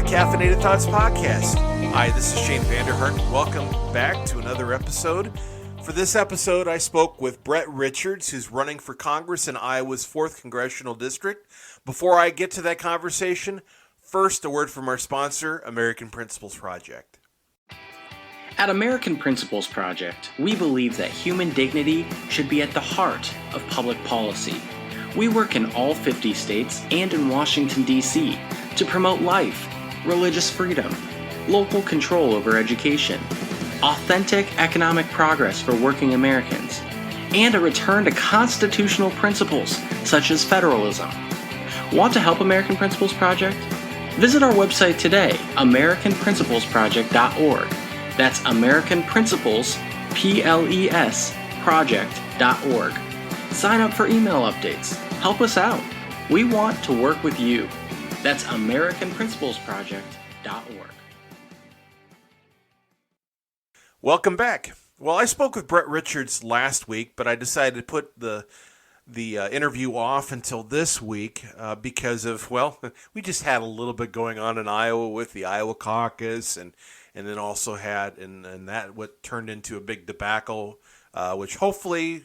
Caffeinated Thoughts Podcast. Hi, this is Vander Hart. Welcome back to another episode. For this episode, I spoke with Bret Richards, who's running for Congress in Iowa's 4th Congressional District. Before I get to that conversation, first a word from our sponsor, American Principles Project. At American Principles Project, we believe that human dignity should be at the heart of public policy. We work in all 50 states and in Washington, D.C. to promote life, religious freedom, local control over education, authentic economic progress for working Americans, and a return to constitutional principles such as federalism. Want to help American Principles Project? Visit our website today, AmericanPrinciplesProject.org. That's American Principles, P-L-E-S, project.org. Sign up for email updates. Help us out. We want to work with you. That's AmericanPrinciplesProject.org. Welcome back. Well, I spoke with Bret Richards last week, but I decided to put the interview off until this week because of, well, we just had a little bit going on in Iowa with the Iowa caucus and then also had, and that what turned into a big debacle, which hopefully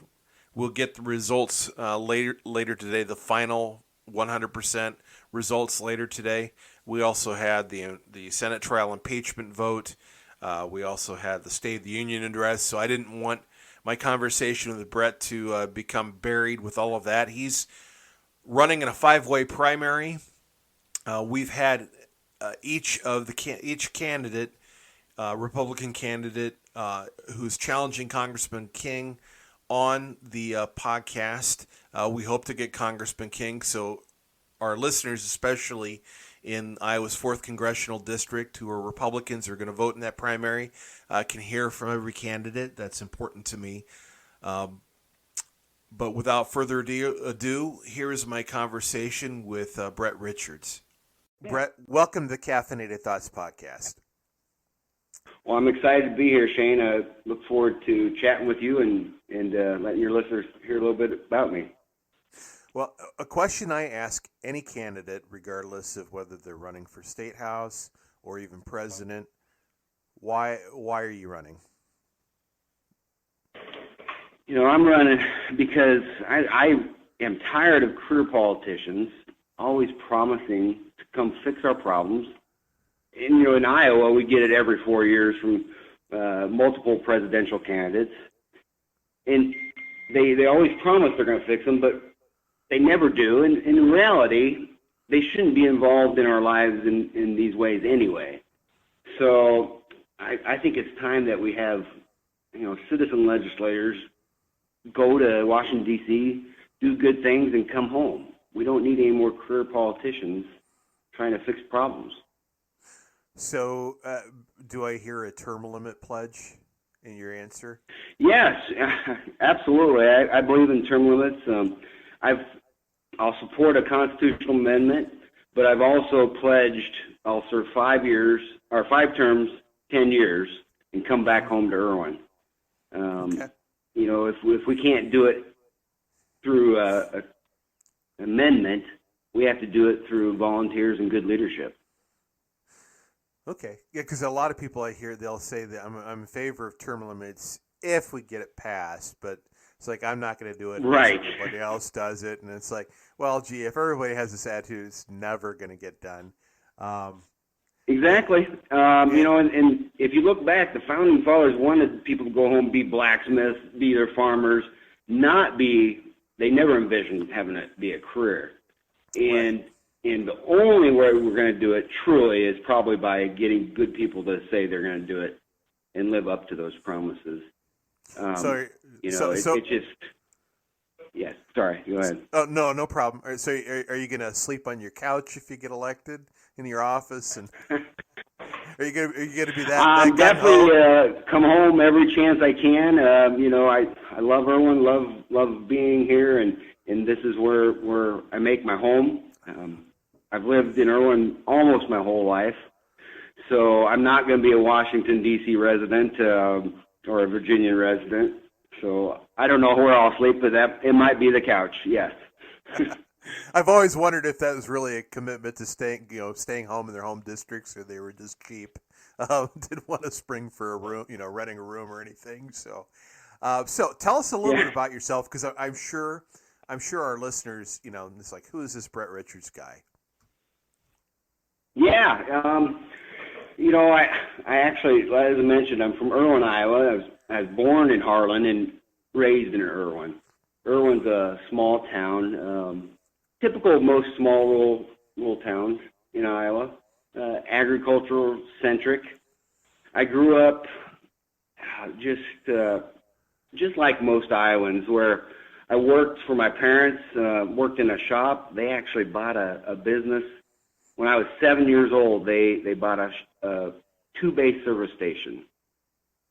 we'll get the results later today, the final 100% results later today. We also had the Senate trial impeachment vote. We also had the State of the Union address, so I didn't want my conversation with Bret to become buried with all of that. He's running in a 5-way primary. We've had each candidate, Republican candidate, who's challenging Congressman King on the podcast. We hope to get Congressman King, so our listeners, especially in Iowa's 4th Congressional District, who are Republicans, are going to vote in that primary, can hear from every candidate. That's important to me. But without further ado, here is my conversation with Bret Richards. Yeah. Bret, welcome to the Caffeinated Thoughts Podcast. Well, I'm excited to be here, Shane. I look forward to chatting with you and letting your listeners hear a little bit about me. Well, a question I ask any candidate, regardless of whether they're running for state house or even president, why are you running? You know, I'm running because I am tired of career politicians always promising to come fix our problems. And, you know, in Iowa, we get it every 4 years from multiple presidential candidates. And they always promise they're going to fix them, but they never do. And in reality, they shouldn't be involved in our lives in these ways anyway. So I think it's time that we have, you know, citizen legislators go to Washington, D.C., do good things, and come home. We don't need any more career politicians trying to fix problems. So do I hear a term limit pledge in your answer? Yes, absolutely. I believe in term limits. I'll support a constitutional amendment, but I've also pledged I'll serve 5 terms, 10 years, and come back home to Irwin. Okay. You know, if we can't do it through an amendment, we have to do it through volunteers and good leadership. Okay, yeah, because a lot of people I hear, they'll say that I'm in favor of term limits if we get it passed, but it's like I'm not going to do it right. Unless everybody else does it, and it's like, well, gee, if everybody has this attitude, it's never going to get done. Exactly. You know, and if you look back, the founding fathers wanted people to go home, be blacksmiths, be their farmers, they never envisioned having it be a career. And the only way we're going to do it truly is probably by getting good people to say they're going to do it and live up to those promises. It's just, yes, sorry, go ahead. Oh, no problem. So are you going to sleep on your couch if you get elected in your office? And are you going to be that definitely come home every chance I can. You know, I love Irwin, love being here, and this is where I make my home. I've lived in Irwin almost my whole life, so I'm not going to be a Washington, D.C. resident or a Virginia resident. So I don't know where I'll sleep, but it might be the couch, yes. I've always wondered if that was really a commitment to staying home in their home districts, or they were just cheap. Didn't want to spring for a room, renting a room or anything. So tell us a little bit about yourself, because I'm sure our listeners, it's like, who is this Bret Richards guy? Yeah, I actually, as I mentioned, I'm from Irwin, Iowa. I was born in Harlan and raised in Irwin. Irwin's a small town, typical of most small rural towns in Iowa, agricultural centric. I grew up just like most Iowans, where I worked for my parents, worked in a shop. They actually bought a business. When I was 7 years old, they bought a two-base service station.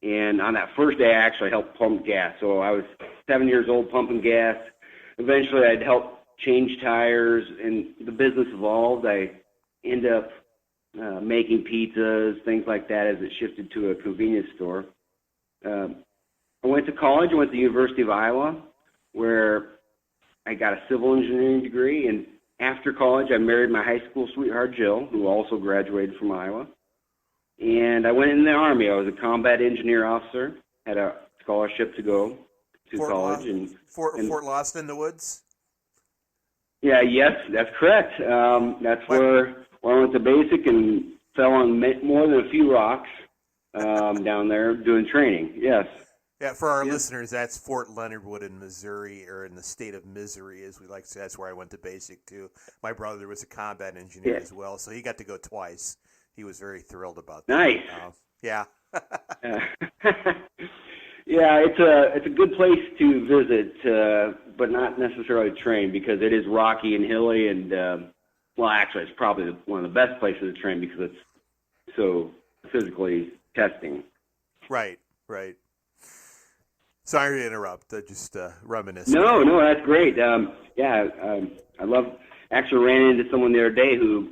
And on that first day, I actually helped pump gas. So I was 7 years old pumping gas. Eventually, I'd help change tires, and the business evolved. I ended up making pizzas, things like that, as it shifted to a convenience store. I went to college. I went to the University of Iowa, where I got a civil engineering degree. And after college, I married my high school sweetheart, Jill, who also graduated from Iowa. And I went in the Army. I was a combat engineer officer, had a scholarship to go to college. Fort Lost in the Woods? Yeah, yes, that's correct. That's where I went to basic and fell on more than a few rocks down there doing training, yes. Yeah, for our listeners, that's Fort Leonard Wood in Missouri, or in the state of Missouri, as we like to say. That's where I went to basic, too. My brother was a combat engineer as well, so he got to go twice. He was very thrilled about that. Nice. Yeah. Yeah, it's a good place to visit, but not necessarily train, because it is rocky and hilly, and actually, it's probably one of the best places to train because it's so physically testing. Right. Sorry to interrupt. Just reminiscing. No, that's great. I actually ran into someone the other day who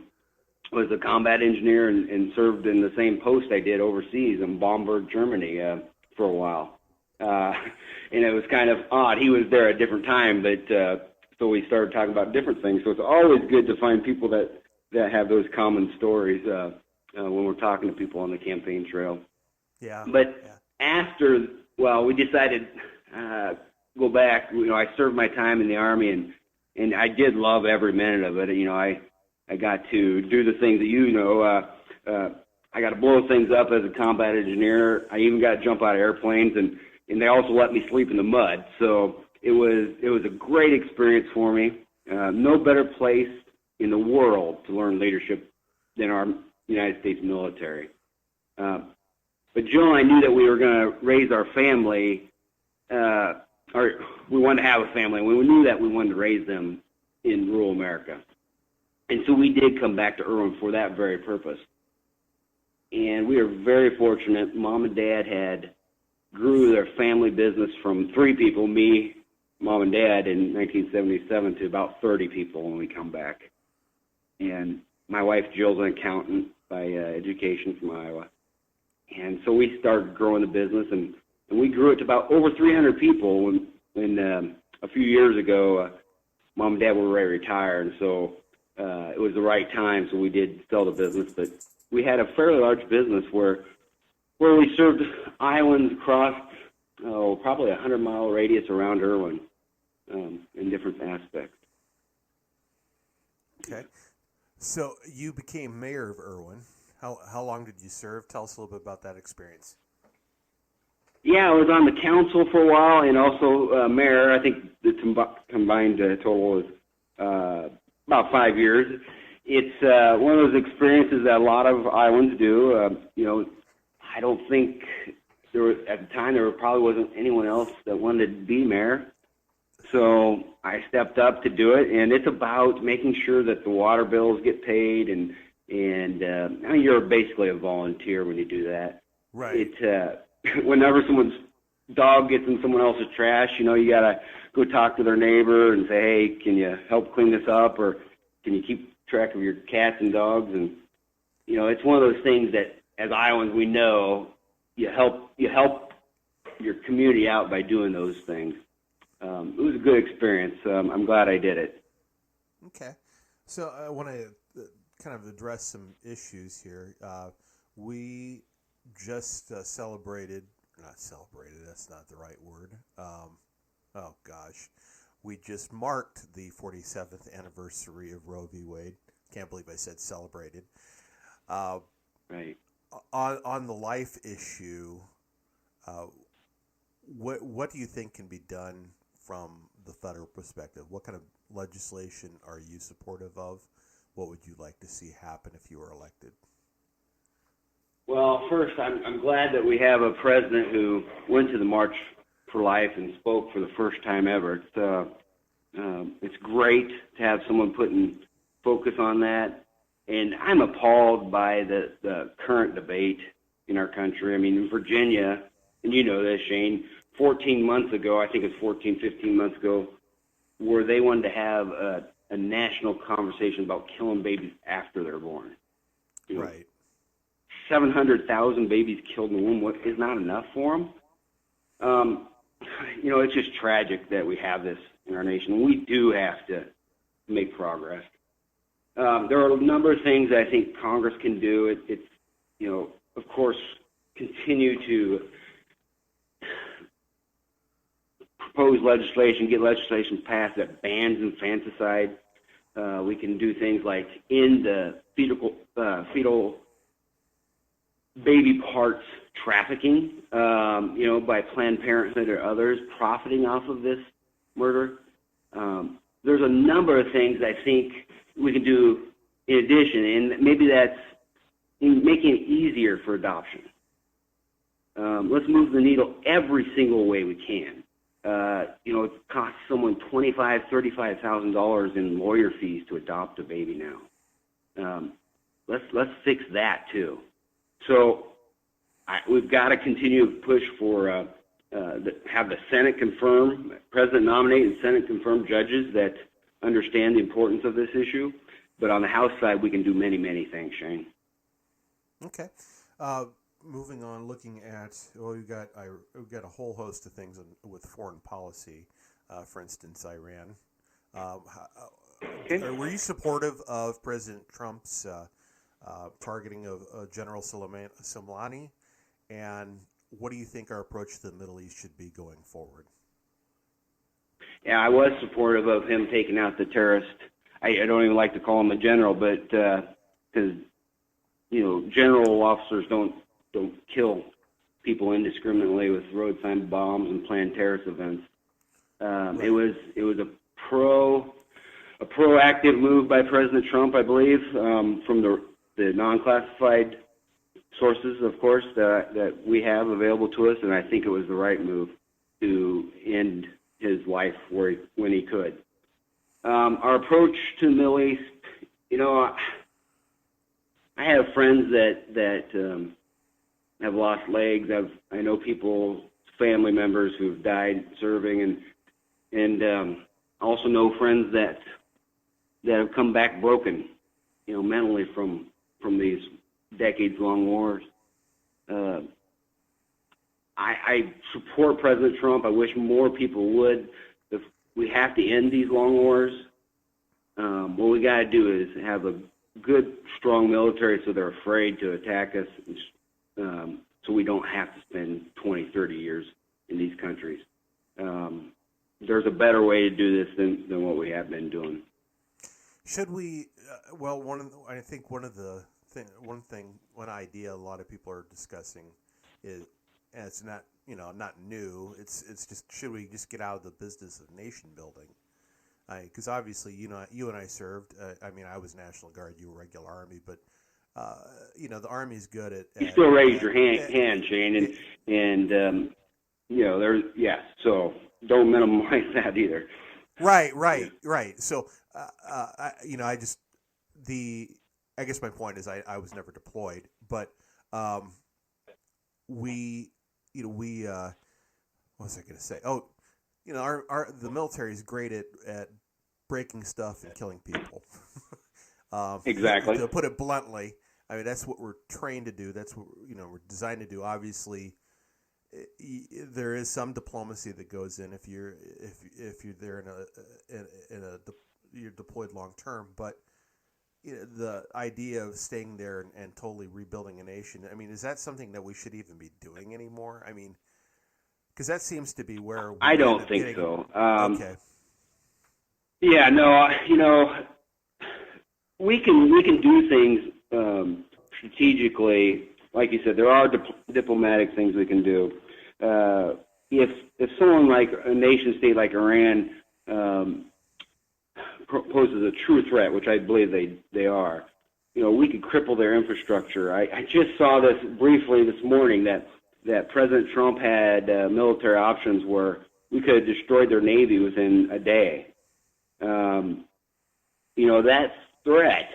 was a combat engineer and served in the same post I did overseas in Bamberg, Germany, for a while. And it was kind of odd. He was there at a different time, but so we started talking about different things. So it's always good to find people that have those common stories when we're talking to people on the campaign trail. Yeah. But after, we decided go back. I served my time in the Army, and I did love every minute of it. I got to do the things that I got to blow things up as a combat engineer. I even got to jump out of airplanes, and they also let me sleep in the mud. So it was a great experience for me. No better place in the world to learn leadership than our United States military. But Jill and I knew that we were going to raise our family, or we wanted to have a family, and we knew that we wanted to raise them in rural America. And so we did come back to Irwin for that very purpose. And we are very fortunate. Mom and Dad grew their family business from 3 people, me, Mom, and Dad, in 1977 to about 30 people when we come back. And my wife, Jill's an accountant by education from Iowa. And so we started growing the business, and we grew it to about over 300 people when a few years ago, Mom and Dad were ready to retire, and so it was the right time, so we did sell the business. But we had a fairly large business where we served Iowans across probably a 100-mile radius around Irwin in different aspects. Okay. So you became mayor of Irwin. How long did you serve? Tell us a little bit about that experience. Yeah, I was on the council for a while and also mayor. I think the combined total was about 5 years. It's one of those experiences that a lot of Iowans do. I don't think at the time there probably wasn't anyone else that wanted to be mayor. So I stepped up to do it, and it's about making sure that the water bills get paid, and you're basically a volunteer when you do that. Right. Whenever someone's dog gets in someone else's trash, you gotta go talk to their neighbor and say, hey, can you help clean this up, or can you keep track of your cats and dogs? And it's one of those things that as Iowans we know you help your community out by doing those things. It was a good experience. I'm glad I did it. Okay. So I want to kind of address some issues here. We just not celebrated, that's not the right word. Oh, gosh. We just marked the 47th anniversary of Roe v. Wade. Can't believe I said celebrated. Right. On the life issue, what do you think can be done from the federal perspective? What kind of legislation are you supportive of? What would you like to see happen if you were elected? Well, first, I'm glad that we have a president who went to the March for Life and spoke for the first time ever. It's great to have someone putting focus on that. And I'm appalled by the current debate in our country. I mean, in Virginia, and you know this, Shane, 14 months ago, I think it's 14, 15 months ago, where they wanted to have a national conversation about killing babies after they're born. You know, Right. 700,000 babies killed in the womb is not enough for them. You know, it's just tragic that we have this in our nation. We do have to make progress. There are a number of things I think Congress can do. It's, you know, of course, continue to propose legislation, get legislation passed that bans infanticide. We can do things like end the fetal baby parts trafficking, you know, by Planned Parenthood or others profiting off of this murder. There's a number of things I think we can do in addition, and maybe that's making it easier for adoption. Let's move the needle every single way we can. You know, it costs someone $25,000, $35,000 in lawyer fees to adopt a baby now. Let's fix that too. So we've got to continue to push for have the Senate confirm, President nominate and Senate confirm judges that understand the importance of this issue. But on the House side, we can do many, many things, Shane. Okay. Moving on, looking at, well, we've got a whole host of things with foreign policy. For instance, Iran. Were you supportive of President Trump's targeting of General Soleimani? And what do you think our approach to the Middle East should be going forward? Yeah, I was supportive of him taking out the terrorist. I don't even like to call him a general, but because you know, general officers don't kill people indiscriminately with road sign bombs and planned terrorist events. Right. It was a proactive move by President Trump, I believe, from the non-classified sources, of course, that we have available to us, and I think it was the right move to end his life when he could. Our approach to the Middle East, you know, I have friends that have lost legs. I know people, family members who've died serving, and also know friends that have come back broken, you know, mentally from these decades-long wars. I support President Trump. I wish more people would. If we have to end these long wars, what we got to do is have a good, strong military so they're afraid to attack us, so we don't have to spend 20, 30 years in these countries. There's a better way to do this than what we have been doing. Should we? Well, I think one idea a lot of people are discussing is, and it's not new. It's just, should we just get out of the business of nation building? Because obviously, you and I served. I mean, I was National Guard, you were regular Army, but you know, the Army's good at. You still raised your hand, Shane, and you know, so don't minimize that either. Right. So, you know, I guess my point is I was never deployed, but what was I going to say? Oh, you know, the military is great at breaking stuff and killing people. Exactly. To put it bluntly, I mean, that's what we're trained to do. That's what, you know, we're designed to do. Obviously, there is some diplomacy that goes in if you're there in you're deployed long term, but the idea of staying there and totally rebuilding a nation, I mean, is that something that we should even be doing anymore? I mean, because that seems to be where we I don't think so. Okay. Yeah, no, we can do things strategically. Like you said, there are diplomatic things we can do. If someone like a nation state like Iran poses a true threat, which I believe they are, we could cripple their infrastructure. I just saw this briefly this morning that President Trump had military options where we could have destroyed their navy within a day. That threat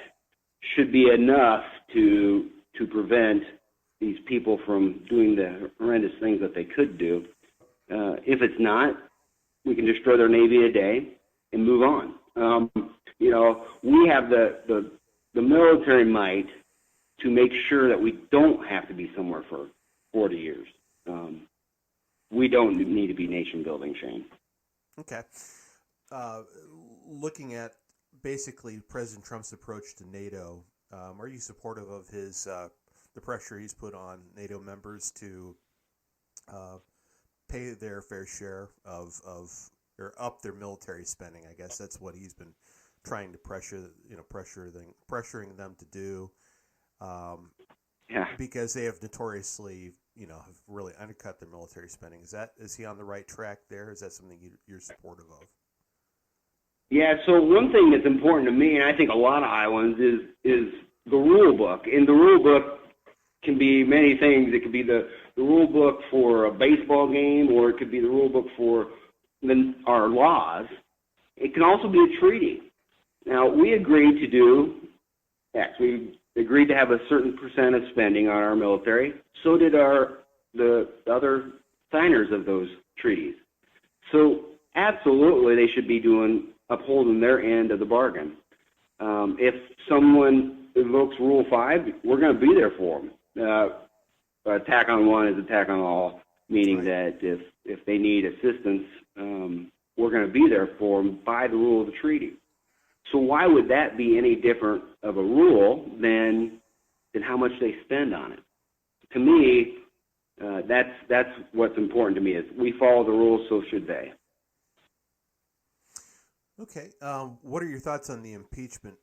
should be enough to prevent these people from doing the horrendous things that they could do. If it's not, we can destroy their navy in a day and move on. We have the military might to make sure that we don't have to be somewhere for 40 years. We don't need to be nation building, Shane. Okay. Looking at basically President Trump's approach to NATO, are you supportive of his the pressure he's put on NATO members to pay their fair share of or up their military spending? I guess that's what he's been trying to pressuring them to do. Because they have notoriously, have really undercut their military spending. Is he on the right track there? Is that something you're supportive of? Yeah, so one thing that's important to me, and I think a lot of Iowans, is the rule book. And the rule book can be many things. It could be the rule book for a baseball game, or it could be the rule book for our laws. It can also be a treaty. Now, we agreed to do X. We agreed to have a certain percent of spending on our military. So did the other signers of those treaties. So absolutely, they should be upholding their end of the bargain. If someone invokes Rule 5, we're going to be there for them. Attack on one is attack on all, meaning right. that if they need assistance, we're going to be there for them by the rule of the treaty. So why would that be any different of a rule than how much they spend on it? To me, that's what's important to me is we follow the rules, so should they. Okay. What are your thoughts on the impeachment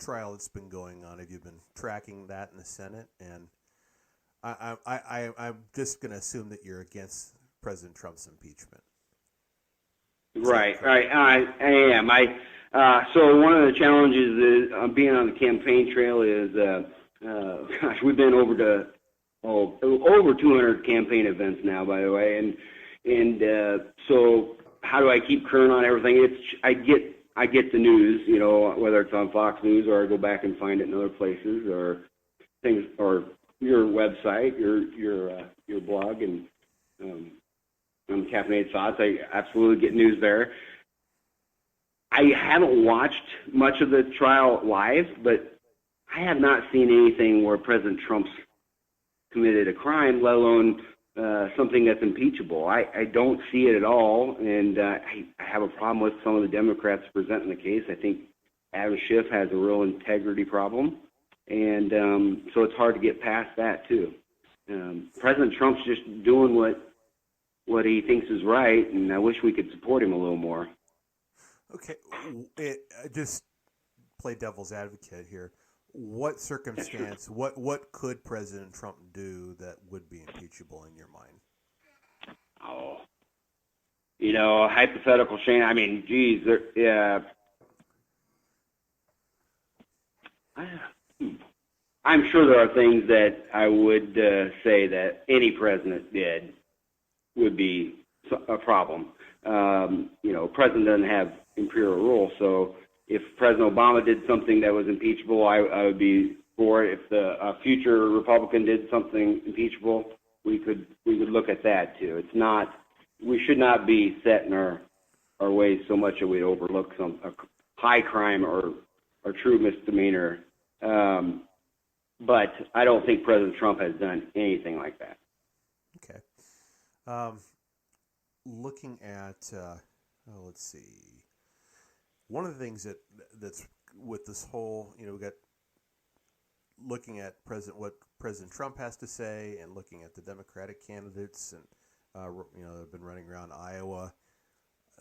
trial that's been going on? Have you been tracking that in the Senate? And I'm just going to assume that you're against President Trump's impeachment. Right. I am. So one of the challenges is being on the campaign trail is, we've been over 200 campaign events now, by the way, and so how do I keep current on everything? I get the news, whether it's on Fox News or I go back and find it in other places or things, or your website, your blog, and on Caffeinated Thoughts. I absolutely get news there. I haven't watched much of the trial live, but I have not seen anything where President Trump's committed a crime, let alone something that's impeachable. I don't see it at all, and I have a problem with some of the Democrats presenting the case. I think Adam Schiff has a real integrity problem, and so it's hard to get past that, too. President Trump's just doing what he thinks is right, and I wish we could support him a little more. Okay, just play devil's advocate here. What circumstance, what could President Trump do that would be impeachable in your mind? Oh, hypothetical, Shane. I mean, geez, I'm sure there are things that I would say that any president did would be a problem. President doesn't have imperial rule, so if President Obama did something that was impeachable, I would be for it. If a future Republican did something impeachable, we could look at that too. It's not, we should not be set in our ways so much that we overlook a high crime or true misdemeanor. But I don't think President Trump has done anything like that. Okay. Looking at, let's see. one of the things that's with this whole, we got looking at what President Trump has to say and looking at the Democratic candidates and they've been running around Iowa.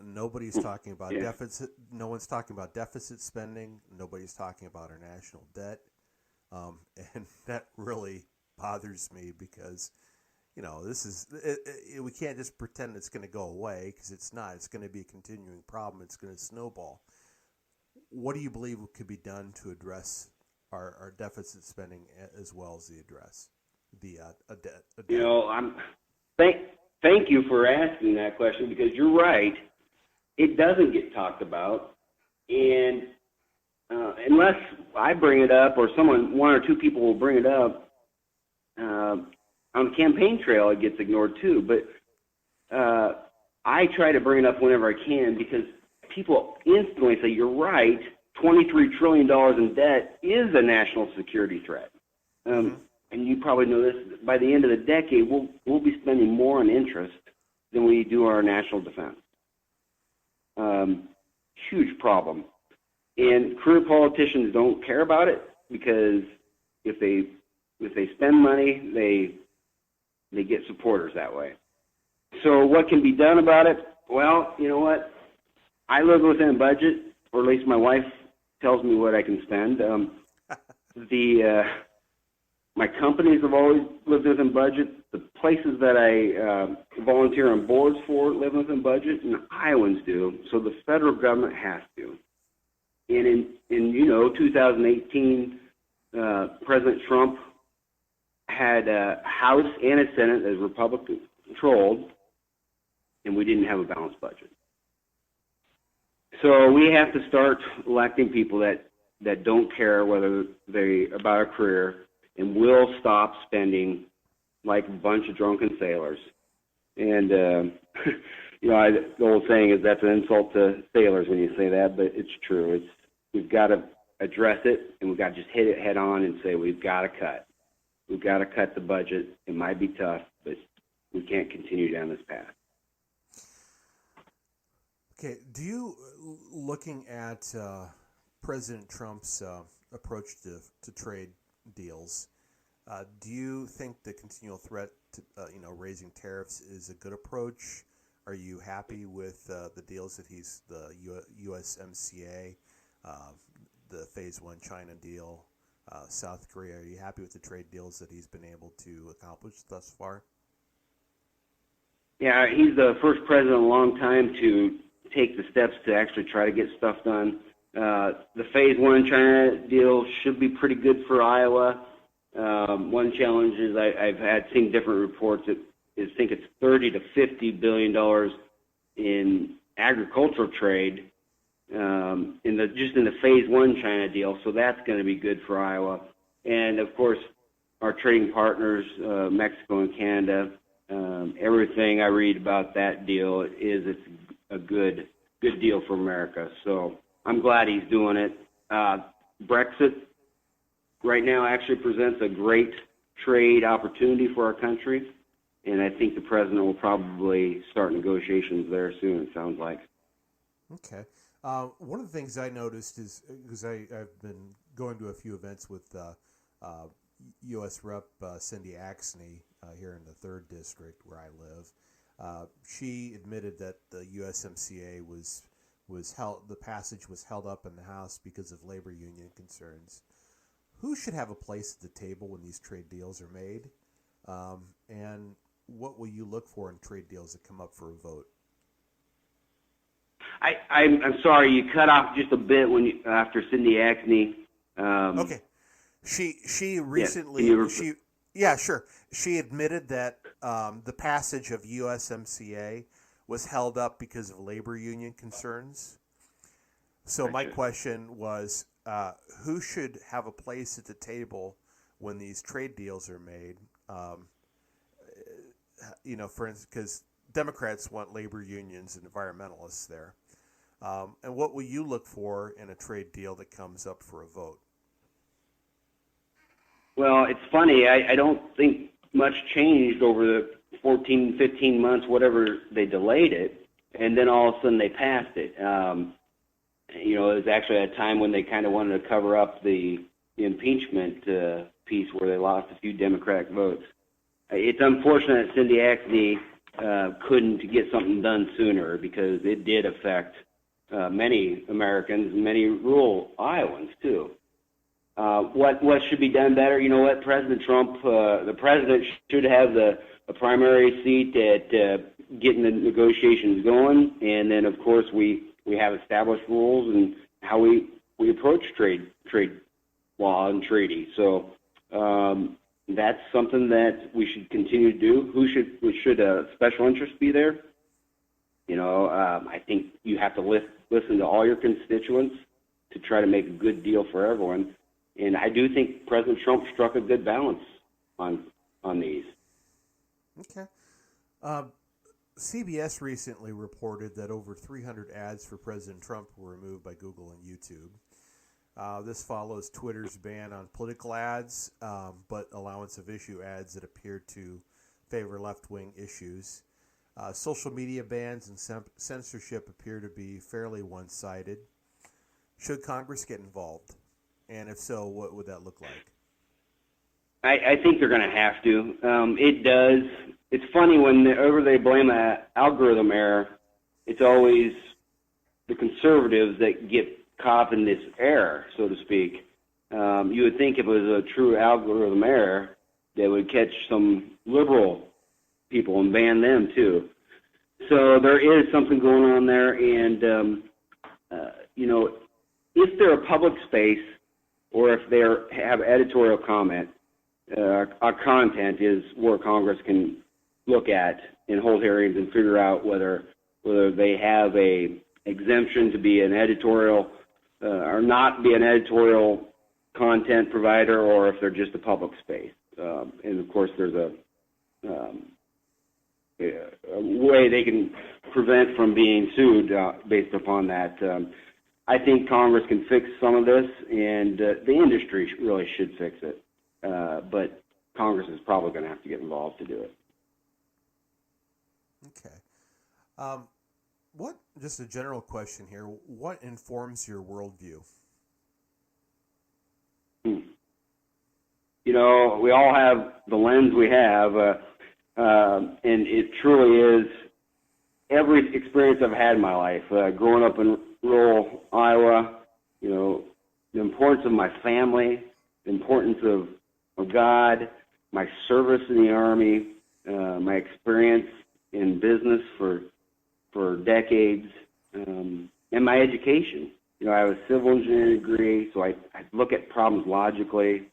Nobody's talking about deficit. No one's talking about deficit spending. Nobody's talking about our national debt, and that really bothers me because, this is we can't just pretend it's going to go away because it's not. It's going to be a continuing problem. It's going to snowball. What do you believe could be done to address our deficit spending as well as a debt? Thank you for asking that question because you're right. It doesn't get talked about, and unless I bring it up or one or two people will bring it up on the campaign trail, it gets ignored too. But I try to bring it up whenever I can because people instantly say, "You're right. $23 trillion in debt is a national security threat." And you probably know this. By the end of the decade, we'll be spending more on interest than we do our national defense. Huge problem. And career politicians don't care about it because if they spend money, they get supporters that way. So what can be done about it? Well, you know what? I live within a budget, or at least my wife tells me what I can spend. My companies have always lived within budget. The places that I volunteer on boards for live within budget, and Iowans do. So the federal government has to. And in 2018, President Trump had a House and a Senate that was Republican controlled, and we didn't have a balanced budget. So we have to start electing people that don't care whether about a career and will stop spending like a bunch of drunken sailors. And, the old saying is that's an insult to sailors when you say that, but it's true. We've got to address it, and we've got to just hit it head on and say we've got to cut. We've got to cut the budget. It might be tough, but we can't continue down this path. Okay, looking at President Trump's approach to trade deals, do you think the continual threat to raising tariffs is a good approach? Are you happy with the deals that the USMCA, the Phase 1 China deal, South Korea? Are you happy with the trade deals that he's been able to accomplish thus far? Yeah, he's the first president in a long time to take the steps to actually try to get stuff done. The Phase 1 China deal should be pretty good for Iowa. One challenge is I've seen different reports that think it's $30 to $50 billion in agricultural trade in the Phase 1 China deal. So that's going to be good for Iowa. And of course, our trading partners, Mexico and Canada. Everything I read about that deal is it's a good deal for America. So I'm glad he's doing it. Brexit right now actually presents a great trade opportunity for our country, and I think the president will probably start negotiations there soon, it sounds like. Okay. One of the things I noticed is, because I've been going to a few events with U.S. Rep. Cindy Axne here in the 3rd District where I live. She admitted that the USMCA was held, the passage was held up in the House because of labor union concerns. Who should have a place at the table when these trade deals are made? And what will you look for in trade deals that come up for a vote? I'm sorry, you cut off just a bit after Cindy Axne. Okay. She recently sure. She admitted that the passage of USMCA was held up because of labor union concerns. So my question was, who should have a place at the table when these trade deals are made? For instance, because Democrats want labor unions and environmentalists there. And what will you look for in a trade deal that comes up for a vote? Well, it's funny. I don't think much changed over the 14, 15 months, whatever they delayed it, and then all of a sudden they passed it. It was actually a time when they kind of wanted to cover up the impeachment piece where they lost a few Democratic votes. It's unfortunate that Cindy Axne couldn't get something done sooner, because it did affect many Americans, many rural Iowans too. What should be done better? You know what? President Trump, the president should have a primary seat at getting the negotiations going, and then of course we have established rules and how we approach trade law and treaty. So that's something that we should continue to do. Should special interest be there? I think you have to listen to all your constituents to try to make a good deal for everyone. And I do think President Trump struck a good balance on these. Okay. CBS recently reported that over 300 ads for President Trump were removed by Google and YouTube. This follows Twitter's ban on political ads, but allowance of issue ads that appear to favor left-wing issues. Social media bans and censorship appear to be fairly one-sided. Should Congress get involved? And if so, what would that look like? I think they're going to have to. It does. It's funny whenever they blame an algorithm error, it's always the conservatives that get caught in this error, so to speak. You would think if it was a true algorithm error, they would catch some liberal people and ban them too. So there is something going on there, and if they're a public space or if they have editorial comment, our content is where Congress can look at and hold hearings and figure out whether they have a exemption to be an editorial or not be an editorial content provider, or if they're just a public space. And of course, there's a way they can prevent from being sued based upon that. I think Congress can fix some of this, and the industry really should fix it. But Congress is probably going to have to get involved to do it. Okay. Just a general question here. What informs your worldview? We all have the lens we have, and it truly is every experience I've had in my life. Growing up in rural Iowa, the importance of my family, the importance of God, my service in the Army, my experience in business for decades, and my education. I have a civil engineering degree, so I look at problems logically,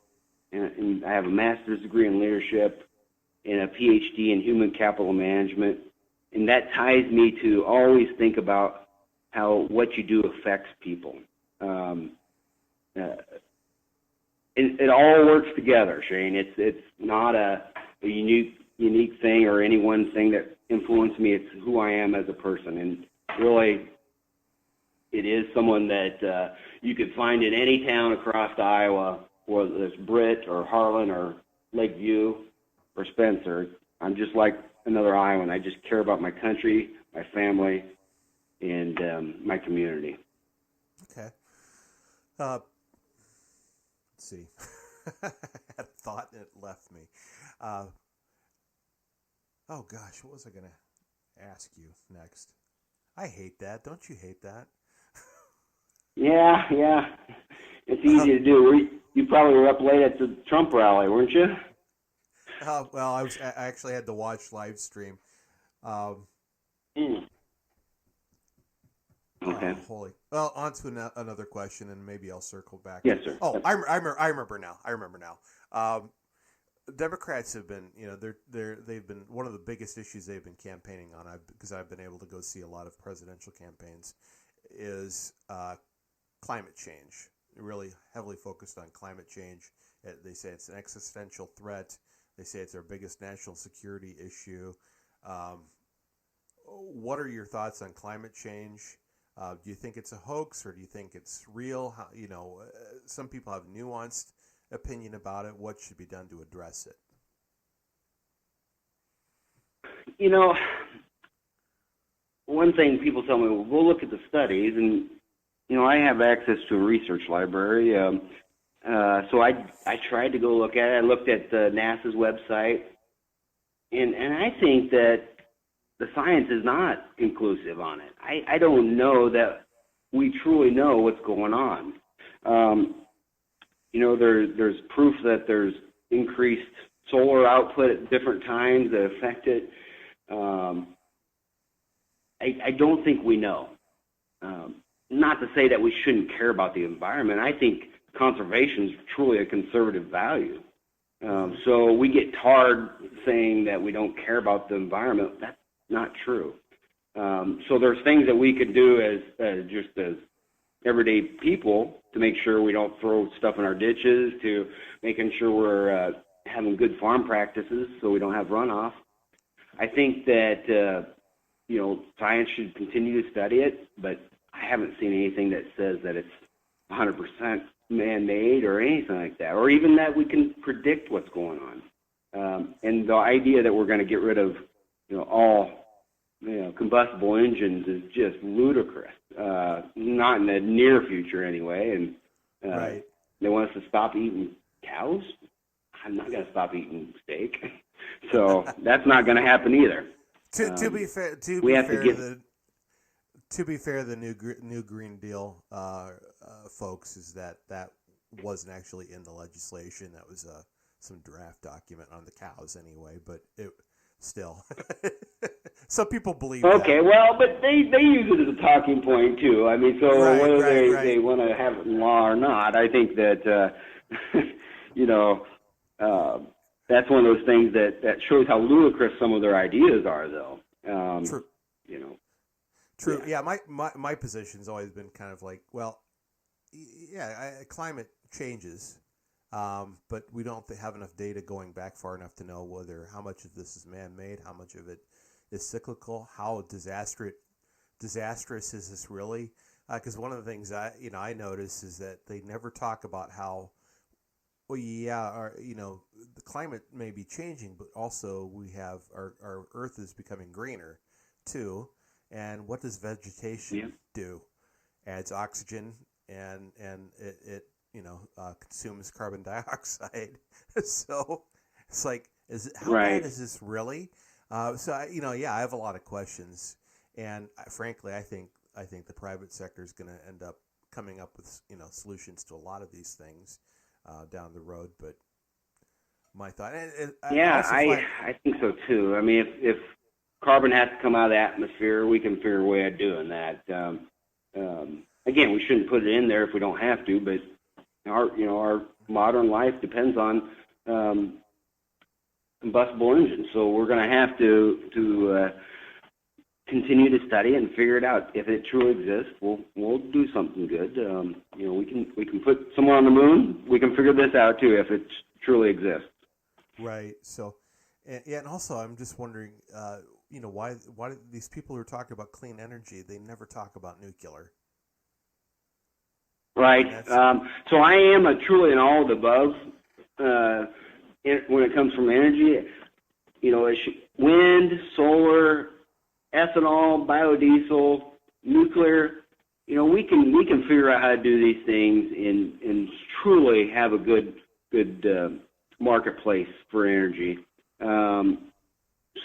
and I have a master's degree in leadership and a PhD in human capital management, and that ties me to always think about how what you do affects people. It all works together, Shane. It's not a unique thing or any one thing that influenced me. It's who I am as a person, and really, it is someone that you could find in any town across Iowa, whether it's Britt or Harlan or Lakeview or Spencer. I'm just like another Iowan. I just care about my country, my family, and my community. Okay. Let's see. I had a thought and it left me. Oh gosh, what was I going to ask you next? I hate that. Don't you hate that? Yeah. It's easy to do. You probably were up late at the Trump rally, weren't you? Well, I actually had to watch live stream. Okay. Well, on to another question, and maybe I'll circle back. Yes, sir. Oh, I remember now. Democrats have been, they've been one of the biggest issues they've been campaigning on. Because I've been able to go see a lot of presidential campaigns, is climate change. They're really heavily focused on climate change. They say it's an existential threat. They say it's our biggest national security issue. What are your thoughts on climate change? Do you think it's a hoax, or do you think it's real? Some people have nuanced opinion about it. What should be done to address it? One thing people tell me, well, we'll look at the studies, and I have access to a research library, so I tried to go look at it. I looked at NASA's website, and I think that the science is not conclusive on it. I don't know that we truly know what's going on. There's proof that there's increased solar output at different times that affect it. I don't think we know. Not to say that we shouldn't care about the environment. I think conservation is truly a conservative value. So we get tarred saying that we don't care about the environment. That's not true. So there's things that we could do as everyday people to make sure we don't throw stuff in our ditches, to making sure we're having good farm practices so we don't have runoff. I think that science should continue to study it, but I haven't seen anything that says that it's 100% man-made or anything like that, or even that we can predict what's going on. And the idea that we're going to get rid of all combustible engines is just ludicrous. Not in the near future anyway. And right. They want us to stop eating cows. I'm not going to stop eating steak. So that's not going to happen either. To be fair, the new Green Deal folks is that wasn't actually in the legislation. That was some draft document on the cows anyway. But it still, some people believe. Okay, that. Well, but they use it as a talking point too. I mean, so whether they want to have it in law or not, I think that that's one of those things that shows how ludicrous some of their ideas are, though. True. True. Yeah, my position's always been kind of like, well, yeah, climate changes, but we don't have enough data going back far enough to know how much of this is man-made, how much of it is cyclical, how disastrous is this really? Because one of the things I notice is that they never talk about how, the climate may be changing, but also we have our Earth is becoming greener too. And what does vegetation do? Adds oxygen and it consumes carbon dioxide. So it's like, how bad is this really? I have a lot of questions, and frankly, I think the private sector is going to end up coming up with solutions to a lot of these things down the road. But my thought, I think so too. I mean, if carbon has to come out of the atmosphere, we can figure a way of doing that. Again, we shouldn't put it in there if we don't have to, but our modern life depends on combustible engines, so we're going to have to continue to study it and figure it out. If it truly exists, we'll do something good. We can put someone on the moon. We can figure this out too if it truly exists. Right. So, and also I'm just wondering, why these people who are talking about clean energy, they never talk about nuclear. Right. So I am truly an all of the above when it comes from energy. Wind, solar, ethanol, biodiesel, nuclear. We can figure out how to do these things and truly have a good marketplace for energy.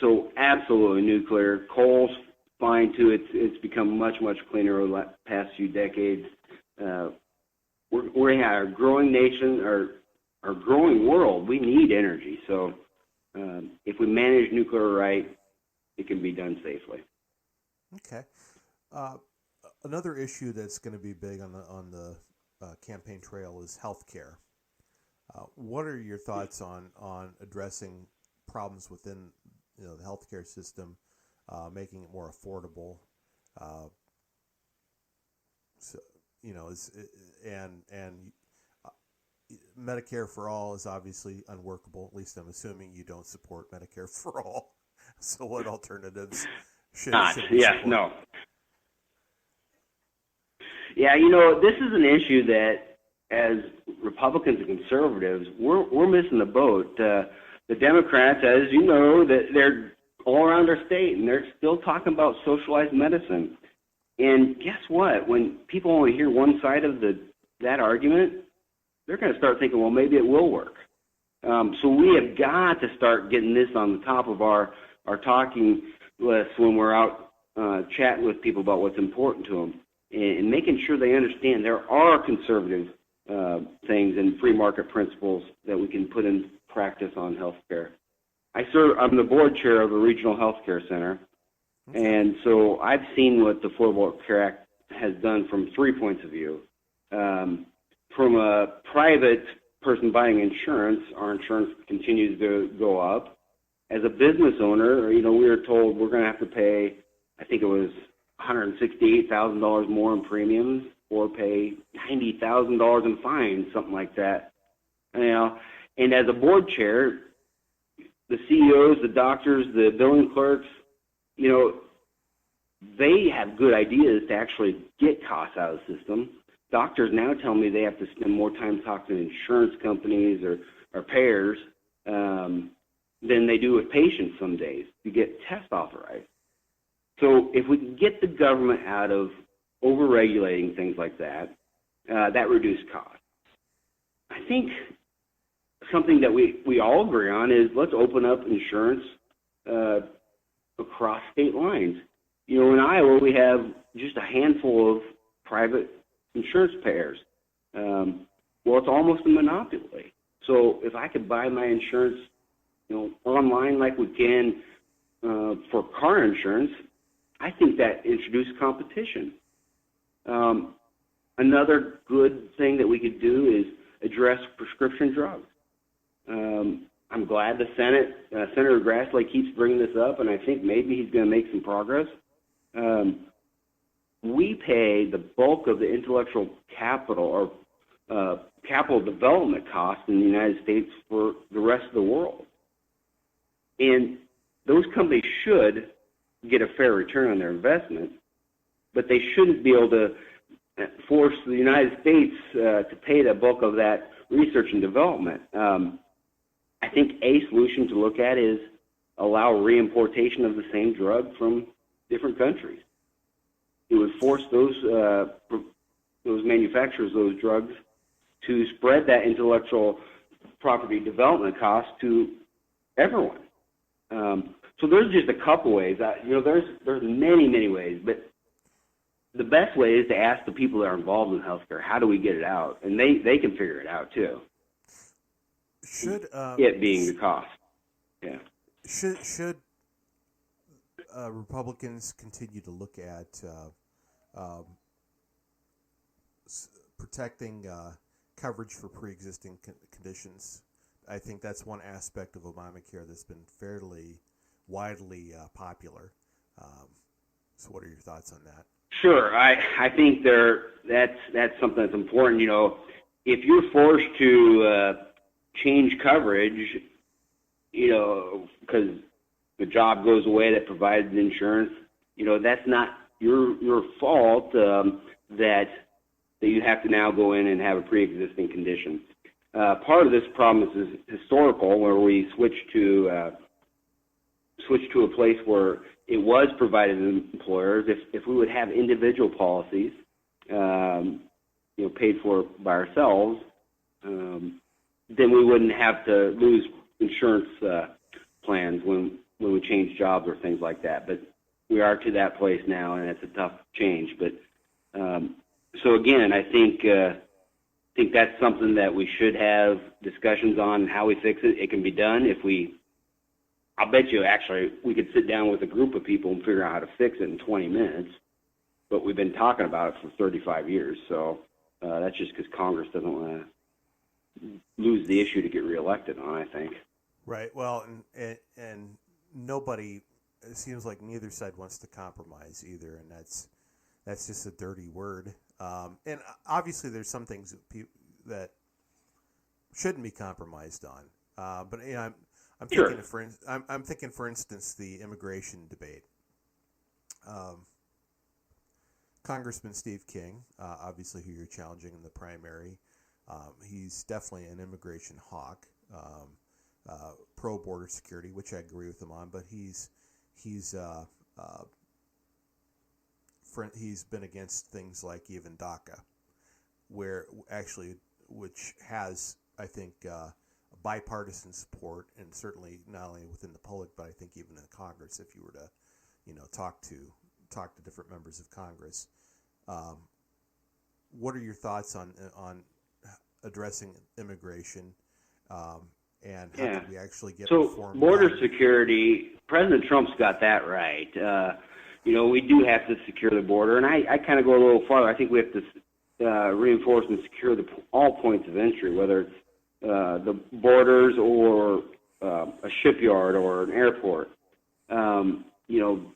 So absolutely nuclear. Coal's fine too. It's become much cleaner over the past few decades. We're a growing nation, our growing world. We need energy. So if we manage nuclear right, it can be done safely. Okay. Another issue that's going to be big on the campaign trail is healthcare. What are your thoughts on addressing problems within the healthcare system, making it more affordable? Medicare for all is obviously unworkable. At least I'm assuming you don't support Medicare for all. So what alternatives should we support? No. Yeah, this is an issue that, as Republicans and conservatives, we're missing the boat. The Democrats, as you know, that they're all around our state, and they're still talking about socialized medicine. And guess what? When people only hear one side of that argument, they're going to start thinking, well, maybe it will work. So we have got to start getting this on the top of our talking list when we're out chatting with people about what's important to them, and making sure they understand there are conservative things and free market principles that we can put in practice on healthcare. I'm the board chair of a regional healthcare center, and so I've seen what the Affordable Care Act has done from 3 points of view. From a private person buying insurance, our insurance continues to go up. As a business owner, we were told we're going to have to pay, I think it was $168,000 more in premiums, or pay $90,000 in fines, something like that. And as a board chair, the CEOs, the doctors, the billing clerks, they have good ideas to actually get costs out of the system. Doctors now tell me they have to spend more time talking to insurance companies or payers than they do with patients some days to get tests authorized. So if we can get the government out of over-regulating things like that, that reduces costs. I think something that we all agree on is let's open up insurance across state lines. In Iowa, we have just a handful of private insurance payers. Well, it's almost a monopoly. So if I could buy my insurance, online like we can for car insurance, I think that introduces competition. Another good thing that we could do is address prescription drugs. I'm glad the Senator Grassley keeps bringing this up, and I think maybe he's going to make some progress. We pay the bulk of the intellectual capital or capital development costs in the United States for the rest of the world. And those companies should get a fair return on their investment, but they shouldn't be able to force the United States to pay the bulk of that research and development. I think a solution to look at is allow reimportation of the same drug from different countries. It would force those manufacturers of those drugs to spread that intellectual property development cost to everyone. So there's just a couple ways. There's many ways, but the best way is to ask the people that are involved in healthcare, how do we get it out? And they can figure it out too. Should it being the cost? Yeah. Should Republicans continue to look at protecting coverage for pre-existing conditions? I think that's one aspect of Obamacare that's been fairly widely popular. So what are your thoughts on that? Sure. I think that's something that's important. If you're forced to change coverage, because the job goes away that provides the insurance, that's not your fault that you have to now go in and have a pre-existing condition. Part of this problem is historical, where we switched to a place where it was provided to employers. If we would have individual policies, paid for by ourselves, then we wouldn't have to lose insurance plans when we change jobs or things like that. But we are to that place now, and it's a tough change. But so again, I think that's something that we should have discussions on how we fix it. It can be done I'll bet you actually we could sit down with a group of people and figure out how to fix it in 20 minutes. But we've been talking about it for 35 years, so that's just because Congress doesn't want to lose the issue to get reelected on, I think. Right. Well, and nobody, it seems like neither side wants to compromise either, and that's just a dirty word. And obviously, there's some things that shouldn't be compromised on. But I'm thinking, sure. I'm thinking, for instance, the immigration debate. Congressman Steve King, obviously who you're challenging in the primary, he's definitely an immigration hawk, pro border security, which I agree with him on. But he's he's been against things like even DACA, which has, I think, bipartisan support, and certainly not only within the public, but I think even in Congress, if you were to, talk to different members of Congress. What are your thoughts on addressing immigration, and how can we actually get reform? Border security, President Trump's got that right. We do have to secure the border, and I kind of go a little farther. I think we have to reinforce and secure all points of entry, whether it's the borders or a shipyard or an airport.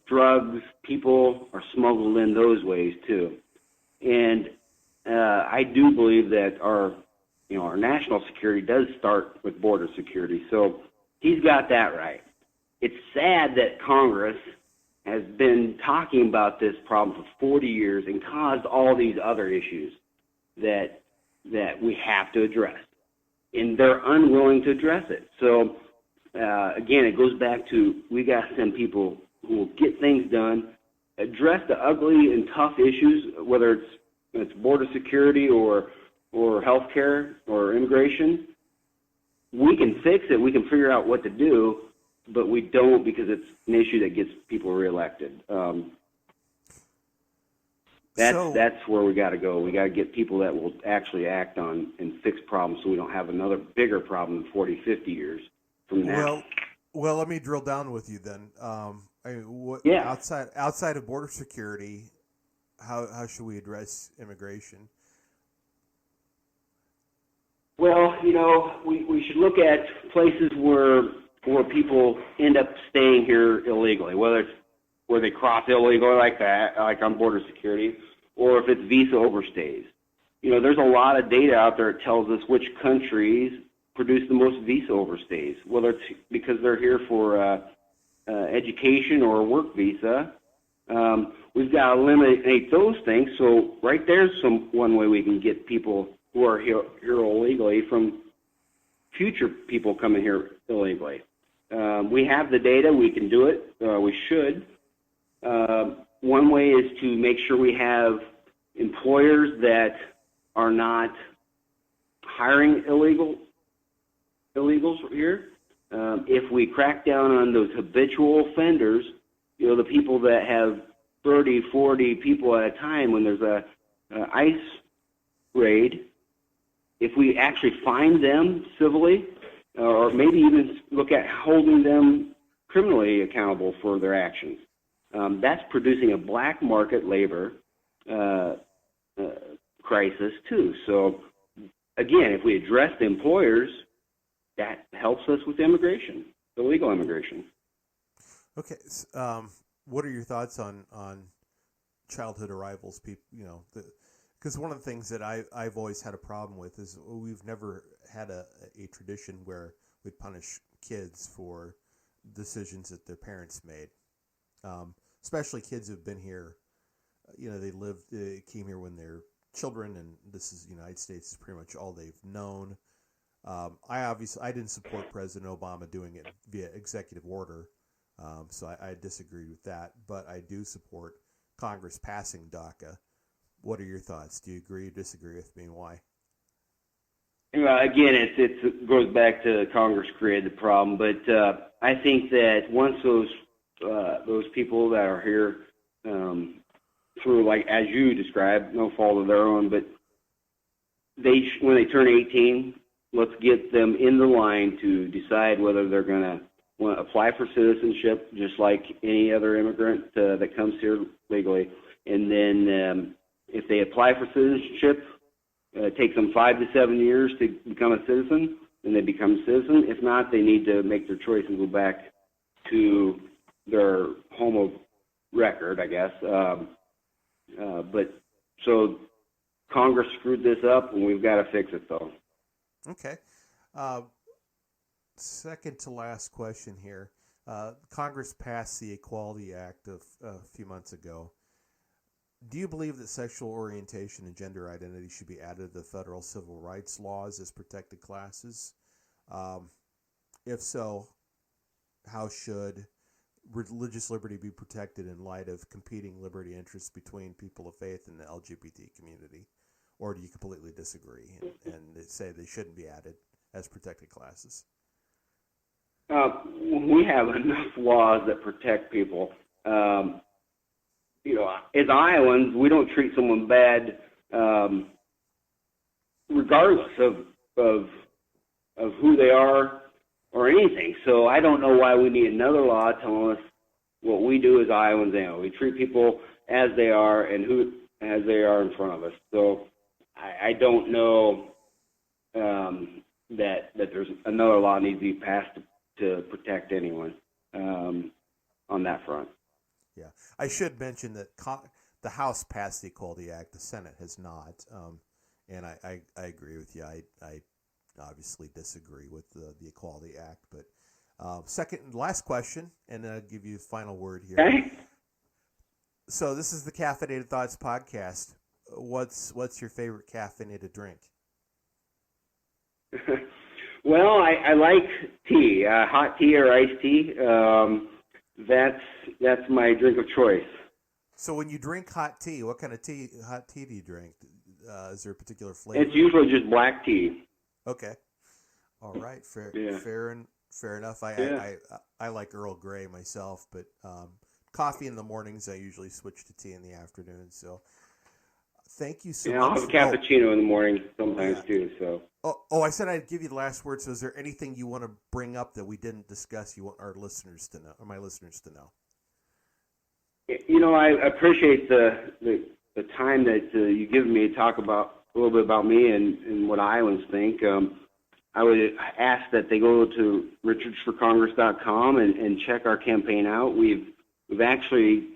Drugs, people are smuggled in those ways too. And I do believe that our national security does start with border security. So he's got that right. It's sad that Congress has been talking about this problem for 40 years and caused all these other issues that we have to address. And they're unwilling to address it. So, again, it goes back to we got to send people who will get things done, address the ugly and tough issues, whether it's border security or healthcare or immigration. We can fix it. We can figure out what to do, but we don't because it's an issue that gets people reelected. That's where we got to go. We got to get people that will actually act on and fix problems so we don't have another bigger problem in 40, 50 years from now. Well, let me drill down with you then. Outside of border security, how should we address immigration? Well, we should look at places where people end up staying here illegally, whether it's where they cross illegally like that, like on border security, or if it's visa overstays. There's a lot of data out there that tells us which countries produce the most visa overstays, whether it's because they're here for education or a work visa. We've got to eliminate those things. So right there's one way we can get people who are here illegally from future people coming here illegally. We have the data. We can do it. We should. One way is to make sure we have employers that are not hiring illegals here. If we crack down on those habitual offenders, the people that have 30, 40 people at a time when there's a ICE raid, if we actually find them civilly, or maybe even look at holding them criminally accountable for their actions, that's producing a black market labor crisis too. So again, if we address the employers, that helps us with immigration, illegal immigration. Okay, what are your thoughts on childhood arrivals? People, because one of the things that I've always had a problem with is we've never had a tradition where we'd punish kids for decisions that their parents made, especially kids who've been here. They came here when they're children, and this is the United States is pretty much all they've known. I didn't support President Obama doing it via executive order, so I disagree with that. But I do support Congress passing DACA. What are your thoughts? Do you agree or disagree with me, and why? Again, it goes back to Congress created the problem, but I think that once those people that are here through, like as you described, no fault of their own, but when they turn 18, let's get them in the line to decide whether they're going to want to apply for citizenship, just like any other immigrant that comes here legally. And then if they apply for citizenship, it takes them 5 to 7 years to become a citizen, and they become a citizen. If not, they need to make their choice and go back to their home of record, I guess. But so Congress screwed this up, and we've got to fix it, though. Okay. Second to last question here. Congress passed the Equality Act a few months ago. Do you believe that sexual orientation and gender identity should be added to the federal civil rights laws as protected classes? If so, how should religious liberty be protected in light of competing liberty interests between people of faith and the LGBT community? Or do you completely disagree and say they shouldn't be added as protected classes? We have enough laws that protect people. As Iowans, we don't treat someone bad regardless of who they are or anything. So I don't know why we need another law telling us what we do as Iowans. We treat people as they are and as they are in front of us. So I don't know that there's another law needs to be passed to protect anyone on that front. Yeah, I should mention that the House passed the Equality Act, the Senate has not, and I agree with you. I obviously disagree with the Equality Act, but last question, and then I'll give you the final word here. Okay. So this is the Caffeinated Thoughts Podcast. What's your favorite caffeinated drink? Well, I like tea, hot tea or iced tea. That's my drink of choice. So when you drink hot tea, what kind of hot tea do you drink? Is there a particular flavor? It's usually just black tea. Okay. All right. Fair enough. I like Earl Grey myself, but coffee in the mornings. I usually switch to tea in the afternoon. So thank you so much. I'll have a cappuccino in the morning sometimes too. So. I said I'd give you the last word. So is there anything you want to bring up that we didn't discuss you want our listeners to know, or my listeners to know? I appreciate the time that you give me to talk about a little bit about me and what Iowans think. I would ask that they go to richardsforcongress.com and check our campaign out. We've actually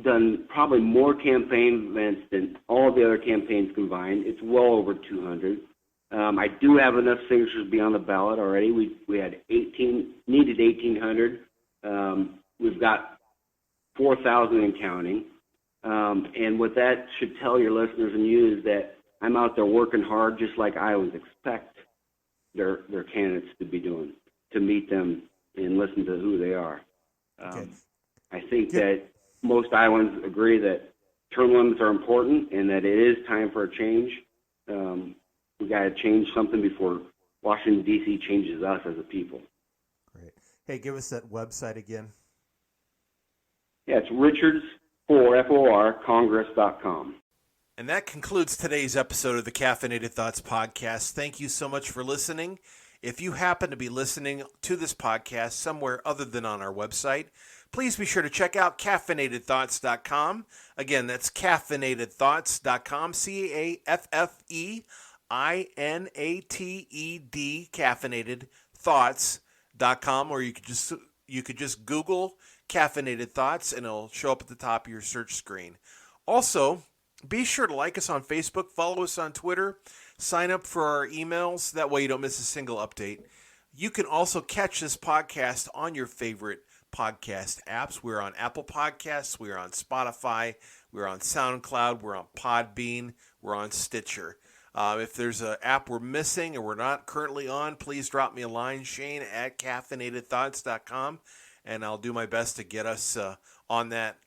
done probably more campaign events than all the other campaigns combined. It's well over 200. I do have enough signatures to be on the ballot already. We had needed 1,800. We've got 4,000 and counting. And what that should tell your listeners and you is that I'm out there working hard just like Iowans expect their candidates to be doing, to meet them and listen to who they are. Okay. I think that most Iowans agree that term limits are important and that it is time for a change. We got to change something before Washington, D.C. changes us as a people. Great. Hey, give us that website again. Yeah, it's Richards, Congress.com. And that concludes today's episode of the Caffeinated Thoughts Podcast. Thank you so much for listening. If you happen to be listening to this podcast somewhere other than on our website, please be sure to check out caffeinatedthoughts.com. Again, that's caffeinatedthoughts.com, CAFFEINATED, caffeinatedthoughts.com, or you could just Google Caffeinated Thoughts and it'll show up at the top of your search screen. Also, be sure to like us on Facebook, follow us on Twitter, sign up for our emails. That way you don't miss a single update. You can also catch this podcast on your favorite podcast apps. We're on Apple Podcasts, we're on Spotify, we're on SoundCloud, we're on Podbean, we're on Stitcher. If there's an app we're missing or we're not currently on, please drop me a line, Shane at caffeinatedthoughts.com, and I'll do my best to get us on that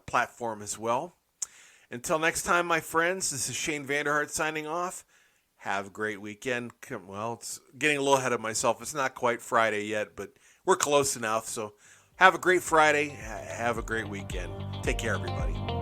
platform as well. Until next time, my friends, this is Shane Vander Hart signing off. Have a great weekend. Well, it's getting a little ahead of myself. It's not quite Friday yet, but we're close enough. So have a great Friday. Have a great weekend. Take care, everybody.